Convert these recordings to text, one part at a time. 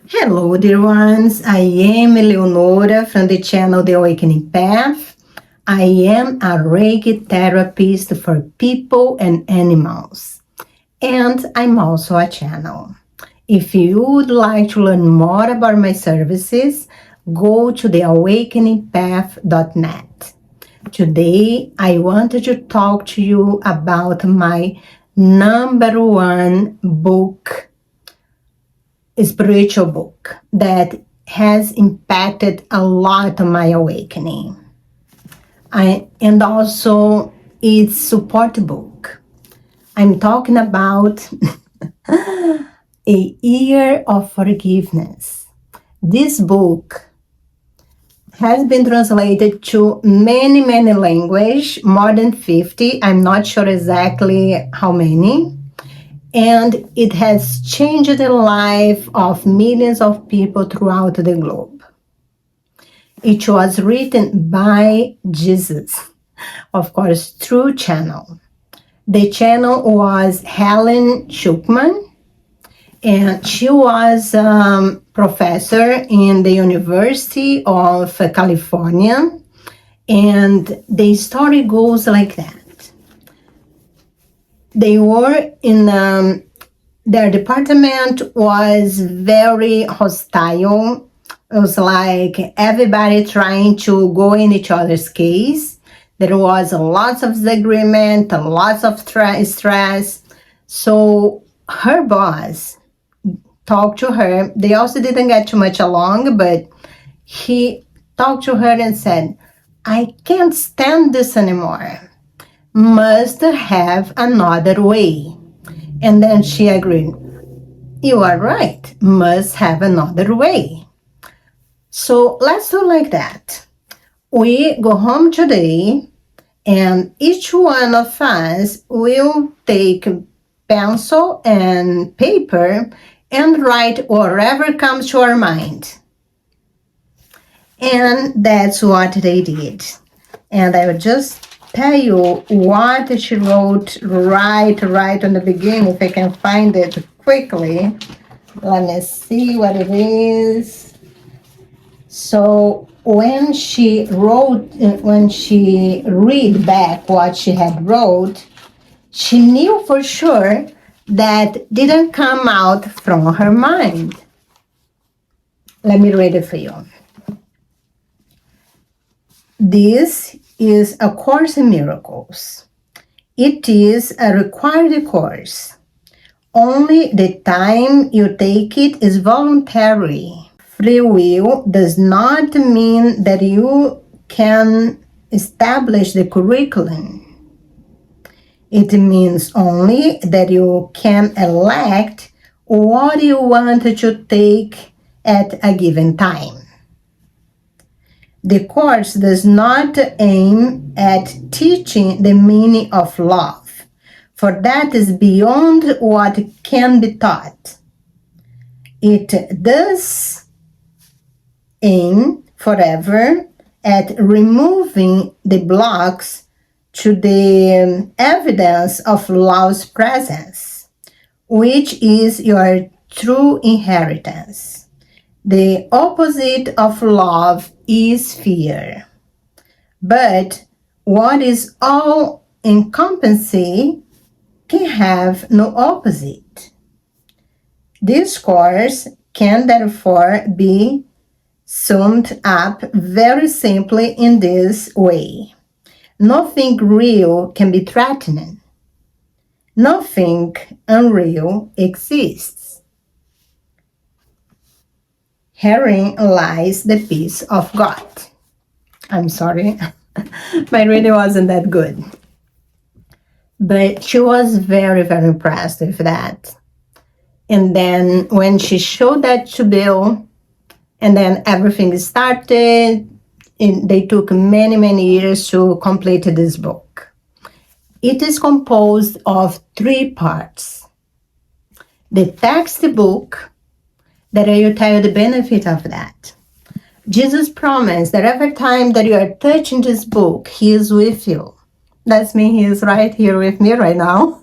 Hello, dear ones. I am Eleonora from the channel The Awakening Path. I am a Reiki therapist for people and animals, and I'm also a channel. If you would like to learn more about my services, go to theawakeningpath.net. Today, I wanted to talk to you about my number one book, spiritual book that has impacted a lot on my awakening. And also its support book. I'm talking about A Year of Forgiveness. This book has been translated to many languages, more than 50. I'm not sure exactly how many. And it has changed the life of millions of people throughout the globe. It was written by Jesus, of course, through channel. The channel was Helen Schuckman, and she was a professor in the University of California. And the story goes like that. They were in their department was very hostile. It was like everybody trying to go in each other's case. There was lots of disagreement, lots of stress. So her boss talked to her. They also didn't get too much along, but he talked to her and said, "I can't stand this anymore. Must have another way." And then she agreed, "You are right, must have another way." So let's do like that. We go home today, and each one of us will take pencil and paper and write whatever comes to our mind. And that's what they did. And I will just tell you what she wrote right on the beginning, if I can find it quickly. Let me see what it is. So when she read back what she had wrote, she knew for sure that didn't come out from her mind. Let me read it for you. This is a Course in Miracles. It is a required course. Only the time you take it is voluntary. Free will does not mean that you can establish the curriculum. It means only that you can elect what you want to take at a given time. The course does not aim at teaching the meaning of love, for that is beyond what can be taught. It does aim forever at removing the blocks to the evidence of love's presence, which is your true inheritance. The opposite of love is fear. But what is all encompassing can have no opposite. This course can therefore be summed up very simply in this way. Nothing real can be threatened. Nothing unreal exists. Herein lies the peace of God. I'm sorry, my reading wasn't that good. But she was very impressed with that. And then when she showed that to Bill, and then everything started, they took many years to complete this book. It is composed of 3 parts. The textbook, that I will tell you the benefit of that. Jesus promised that every time that you are touching this book, He is with you. That's me, He is right here with me right now.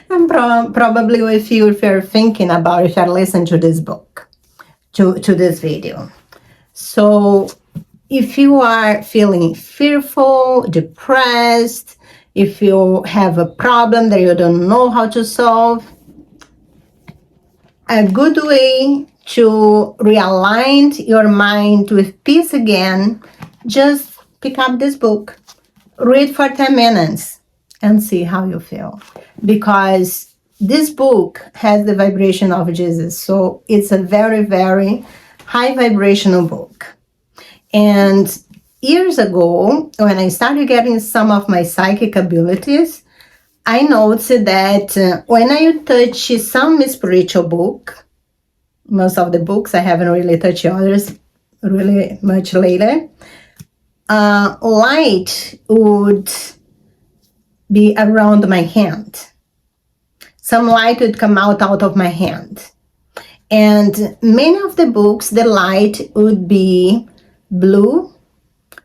And probably with you if you're thinking about, if you're listening to this book. to this video. So if you are feeling fearful, depressed, if you have a problem that you don't know how to solve, a good way to realign your mind with peace again, just pick up this book, read for 10 minutes, and see how you feel. Because this book has the vibration of Jesus, so it's a very, very high vibrational book. And years ago, when I started getting some of my psychic abilities, I noticed that when I touch some spiritual book, most of the books, I haven't really touched others really much later, light would be around my hand. Some light would come out of my hand. And many of the books, the light would be blue,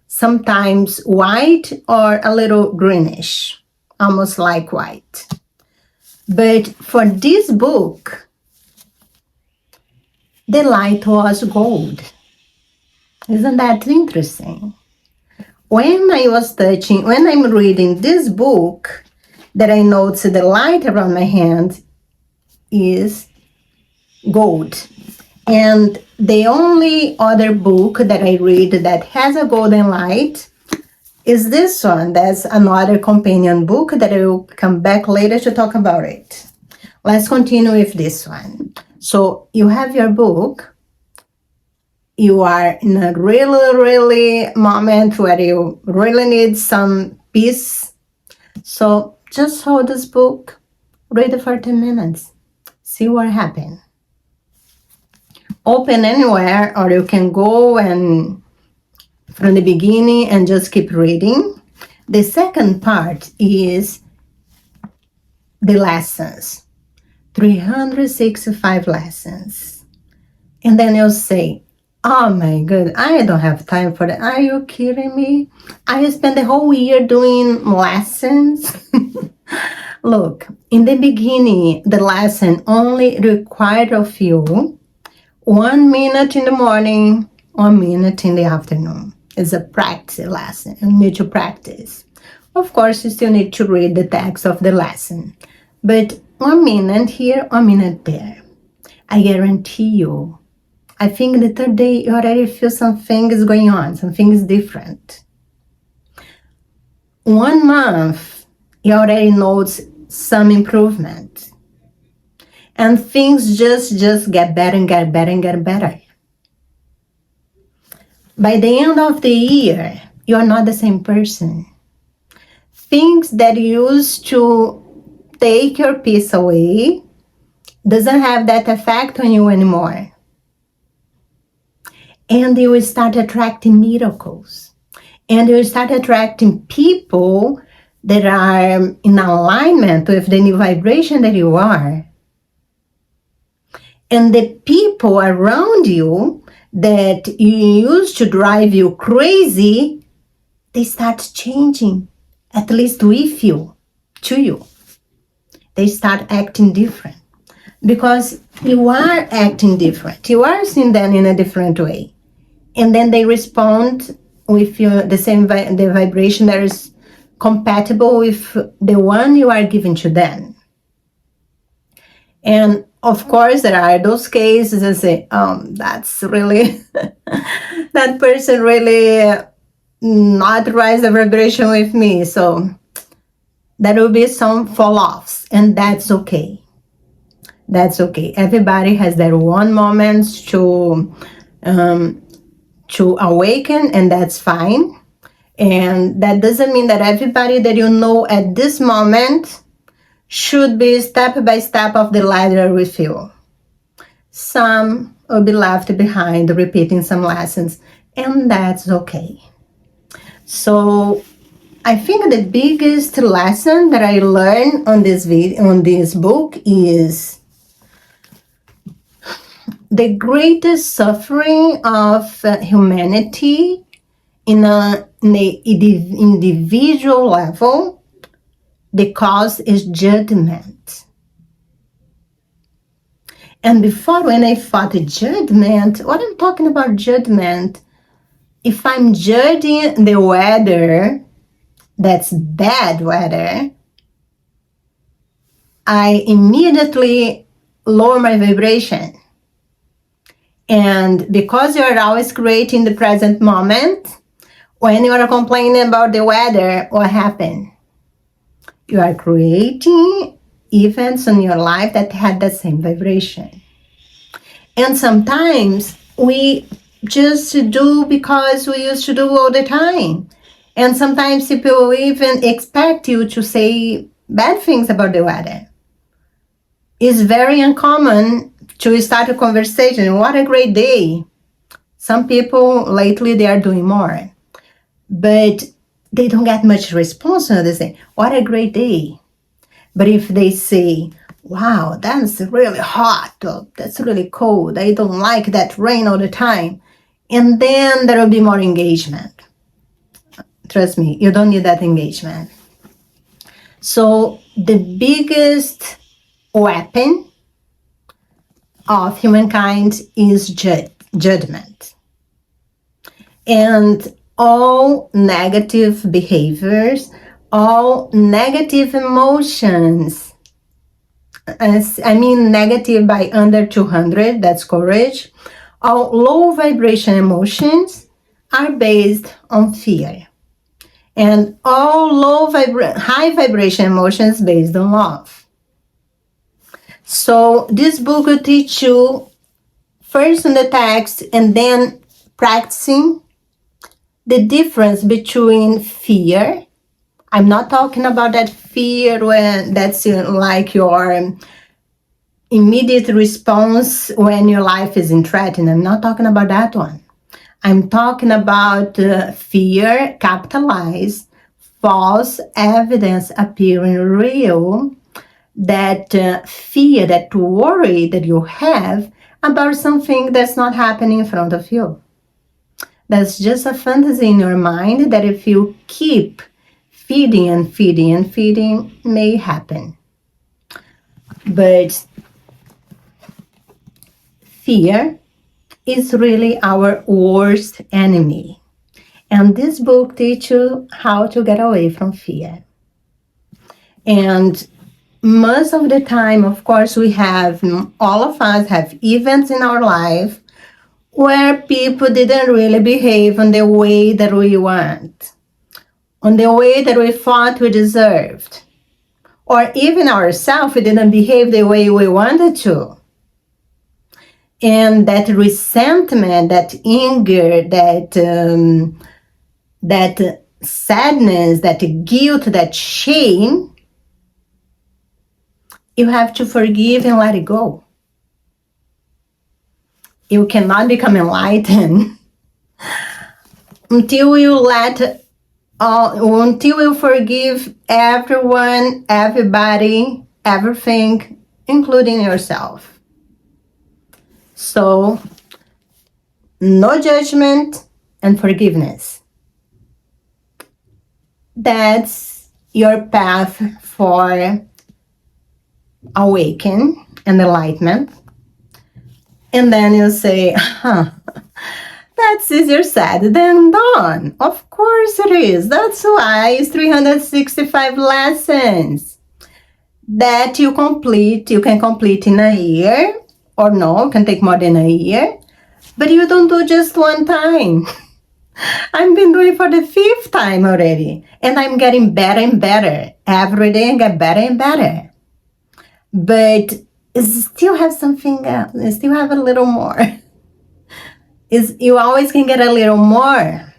sometimes white, or a little greenish, almost like white. But for this book, the light was gold. Isn't that interesting? When I'm reading this book, that I noticed the light around my hand is gold. And the only other book that I read that has a golden light is this one. That's another companion book that I will come back later to talk about it. Let's continue with this one. So you have your book. You are in a really moment where you really need some peace. So just hold this book, read it for 10 minutes, see what happens. Open anywhere, or you can go and from the beginning and just keep reading. The second part is the lessons, 365 lessons. And then you'll say, oh my God, I don't have time for that. Are you kidding me? I spent the whole year doing lessons. Look, in the beginning, the lesson only required of you 1 minute in the morning, 1 minute in the afternoon. It's a practice lesson. You need to practice. Of course, you still need to read the text of the lesson. But 1 minute here, 1 minute there. I guarantee you, I think the third day you already feel something is going on, something is different. 1 month, you already notice some improvement. And things just get better and get better and get better. By the end of the year, you are not the same person. Things that used to take your peace away doesn't have that effect on you anymore. And you will start attracting miracles. And you will start attracting people that are in alignment with the new vibration that you are. And the people around you that used to drive you crazy, they start changing, at least with you, to you. They start acting different because you are acting different. You are seeing them in a different way. And then they respond with the vibration that is compatible with the one you are giving to them. And of course, there are those cases that say, that's really, that person really not rise the vibration with me. So there will be some fall-offs, and that's okay. That's okay. Everybody has their one moment to awaken, and that's fine. And that doesn't mean that everybody that you know at this moment should be step by step of the ladder with you. Some will be left behind repeating some lessons, and that's okay. So I think the biggest lesson that I learned on this book is the greatest suffering of humanity in an individual level. The cause is judgment. And before, when I thought judgment, what I'm talking about judgment, if I'm judging the weather, that's bad weather, I immediately lower my vibration. And because you're always creating the present moment, when you are complaining about the weather, what happened? You are creating events in your life that had the same vibration. And sometimes we just do because we used to do all the time. And sometimes people even expect you to say bad things about the weather. It's very uncommon to start a conversation. What a great day. Some people lately, they are doing more. But they don't get much response when they say, what a great day. But if they say, wow, that's really hot, or that's really cold, I don't like that rain all the time, and then there will be more engagement. Trust me, you don't need that engagement. So the biggest weapon of humankind is judgment. And all negative behaviors, all negative emotions, I mean negative by under 200, that's courage, all low vibration emotions are based on fear. And all high vibration emotions based on love. So this book will teach you first in the text and then practicing the difference between fear. I'm not talking about that fear when that's like your immediate response when your life is in threat. I'm not talking about that one. I'm talking about fear, capitalized, false evidence appearing real, that fear, that worry that you have about something that's not happening in front of you. That's just a fantasy in your mind that if you keep feeding and feeding and feeding, may happen. But fear is really our worst enemy. And this book teaches you how to get away from fear. And most of the time, of course, all of us have events in our life where people didn't really behave in the way that we want, on the way that we thought we deserved. Or even ourselves, we didn't behave the way we wanted to. And that resentment, that anger, that sadness, that guilt, that shame, you have to forgive and let it go. You cannot become enlightened until you forgive everyone, everybody, everything, including yourself. So, no judgment and forgiveness. That's your path for awaken and enlightenment. And then you say, that's easier said than done. Of course it is. That's why it's 365 lessons that you can complete in a year, or no, it can take more than a year, but you don't do just one time. I've been doing it for the 5th time already, and I'm getting better and better. Every day I get better and better. But still have something else. You still have a little more. You always can get a little more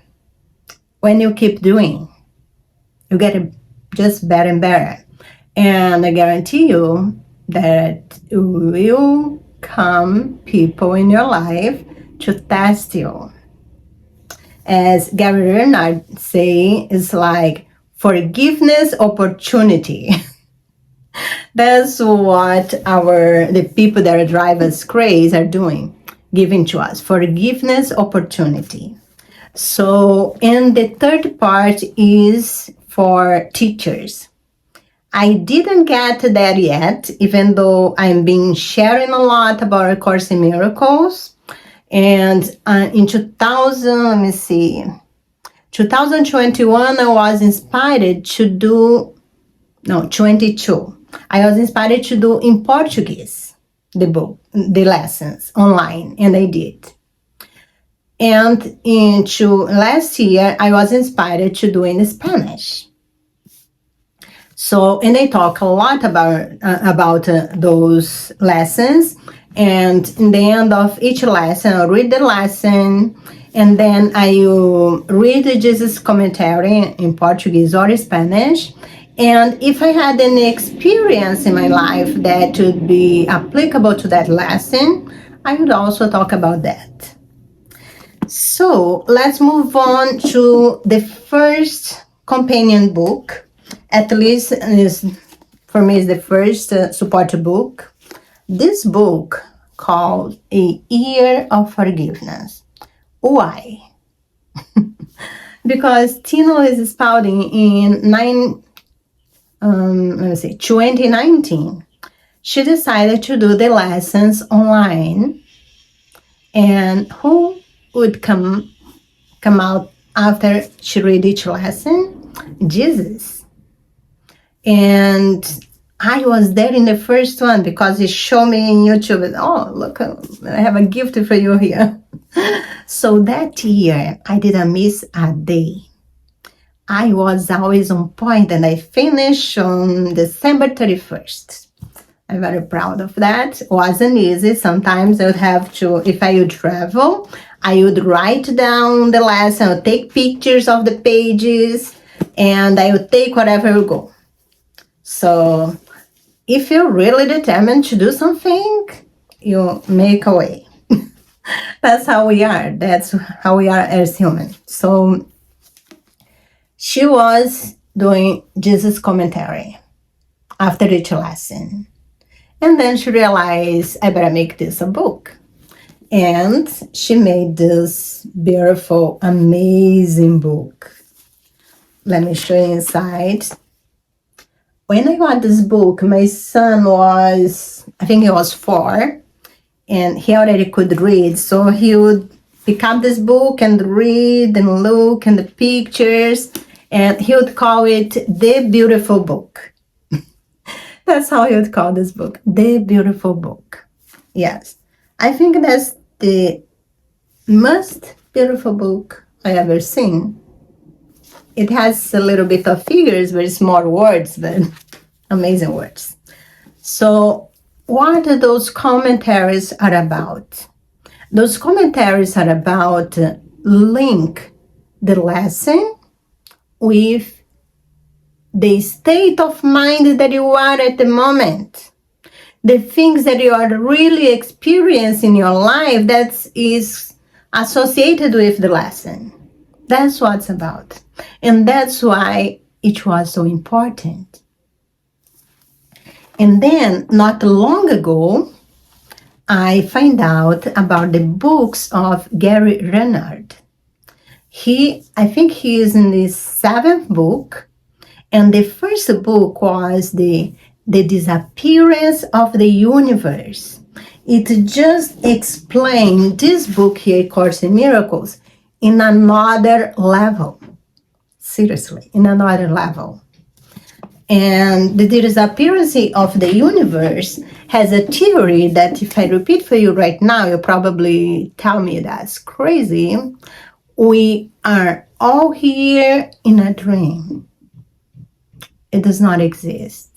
when you keep doing. You get it just better and better. And I guarantee you that will come people in your life to test you. As Gary Renard say, it's like forgiveness opportunity. That's what the people that drive us crazy are doing, giving to us forgiveness opportunity. So, and the third part is for teachers. I didn't get there yet, even though I'm been sharing a lot about A Course in Miracles. And in 2021, I was inspired to do, 22. I was inspired to do in Portuguese, the lessons online, and I did. And last year, I was inspired to do in Spanish. So, and I talk a lot about those lessons. And in the end of each lesson, I'll read the lesson, and then I will read Jesus' commentary in Portuguese or Spanish. And if I had any experience in my life that would be applicable to that lesson, I would also talk about that. So let's move on to the first companion book. At least for me is the first support book. This book called A Year of Forgiveness. Why? Because Louise Spalding in 2019, she decided to do the lessons online. And who would come out after she read each lesson? Jesus. And I was there in the first one because he showed me in YouTube. Oh, look, I have a gift for you here. So that year, I didn't miss a day. I was always on point, and I finished on December 31st. I'm very proud of that. It wasn't easy. Sometimes I would have to, if I would travel, I would write down the lesson, I would take pictures of the pages, and I would take whatever would go. So if you're really determined to do something, you make a way. That's how we are. That's how we are as humans. So she was doing Jesus' commentary after each lesson. And then she realized, I better make this a book. And she made this beautiful, amazing book. Let me show you inside. When I got this book, my son was, I think he was 4, and he already could read. So he would pick up this book and read and look at the pictures, and he would call it The Beautiful Book. That's how he would call this book, The Beautiful Book. Yes, I think that's the most beautiful book I ever seen. It has a little bit of figures, very small words, but amazing words. So what those commentaries are about? Those commentaries are about link the lesson with the state of mind that you are at the moment. The things that you are really experiencing in your life that is associated with the lesson. That's what it's about. And that's why it was so important. And then, not long ago, I find out about the books of Gary Renard. I think he is in the 7th book. And the first book was the Disappearance of the Universe. It just explained this book here, Course in Miracles, in another level. Seriously, in another level. And the disappearance of the universe has a theory that if I repeat for you right now, you'll probably tell me that's crazy. We are all here in a dream. It does not exist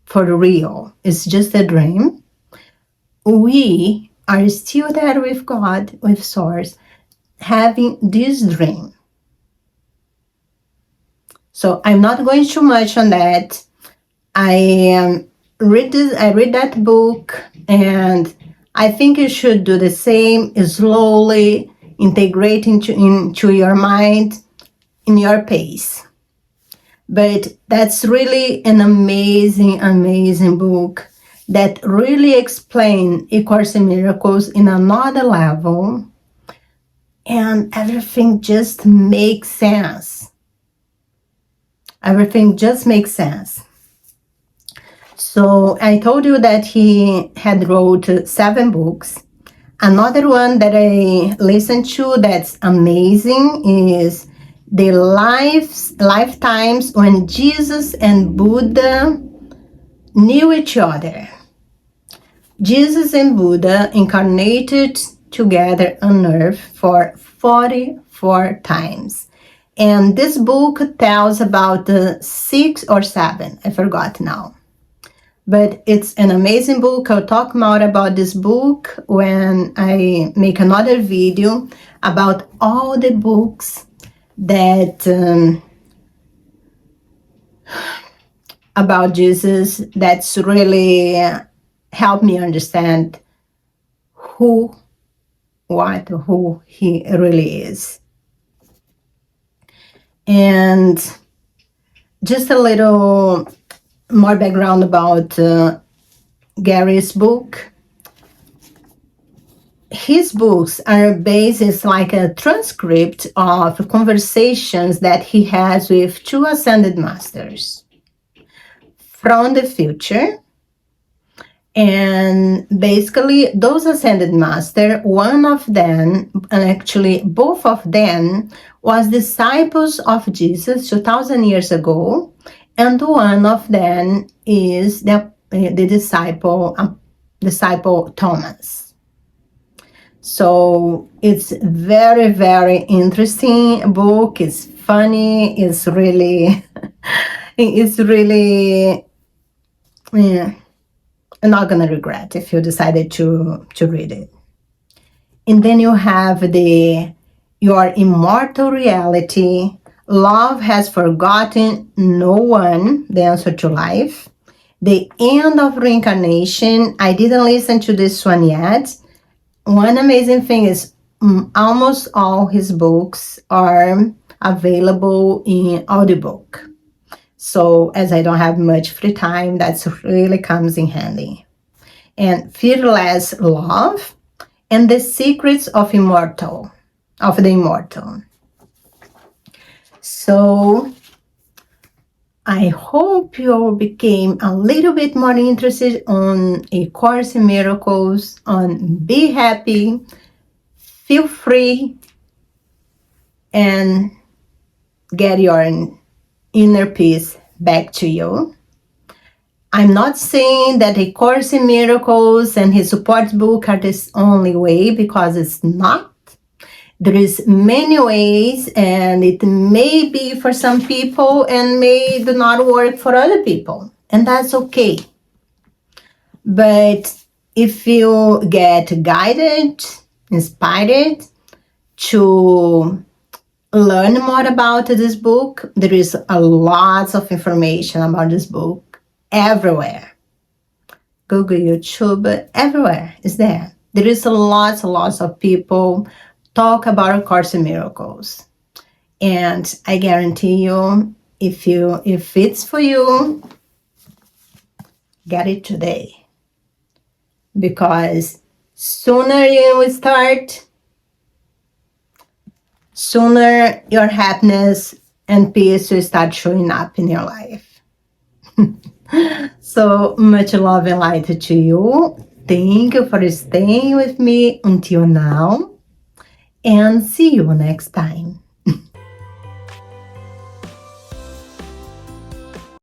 for real. It's just a dream. We are still there with God, with Source, having this dream. So I'm not going too much on that. I read that book, and I think you should do the same, slowly integrate into your mind in your pace. But that's really an amazing, amazing book that really explains A Course in Miracles in another level, and everything just makes sense. Everything just makes sense. So I told you that he had wrote 7 books. Another one that I listened to that's amazing is the lifetimes when Jesus and Buddha knew each other. Jesus and Buddha incarnated together on earth for 44 times. And this book tells about 6 or 7, I forgot now. But it's an amazing book. I'll talk more about this book when I make another video about all the books that about Jesus that's really helped me understand who he really is. And just a little more background about Gary's book. His books are based, it's like a transcript of conversations that he has with 2 ascended masters from the future. And basically, those ascended master, one of them, and actually both of them, was disciples of Jesus 2,000 years ago, and one of them is the disciple Thomas. So it's very, very interesting book. It's funny. It's really, yeah. I'm not gonna regret if you decided to read it. And then you have your immortal reality. Love has forgotten no one, the answer to life. The End of Reincarnation. I didn't listen to this one yet. One amazing thing is almost all his books are available in audiobook. So as I don't have much free time, that really comes in handy. And Fearless Love and The Secrets of the Immortal. So I hope you became a little bit more interested on A Course in Miracles, on Be Happy, Feel Free, and get your inner peace back to you. I'm not saying that A Course in Miracles and his support book are the only way, because it's not. There is many ways, and it may be for some people and may do not work for other people, and that's okay. But if you get guided, inspired to learn more about this book, there is a lot of information about this book everywhere. Google, YouTube, everywhere is there. There is lots of people talk about A Course in Miracles. And I guarantee you, if it's for you, get it today. Because sooner you start, sooner your happiness and peace will start showing up in your life. So much love and light to you. Thank you for staying with me until now. And see you next time.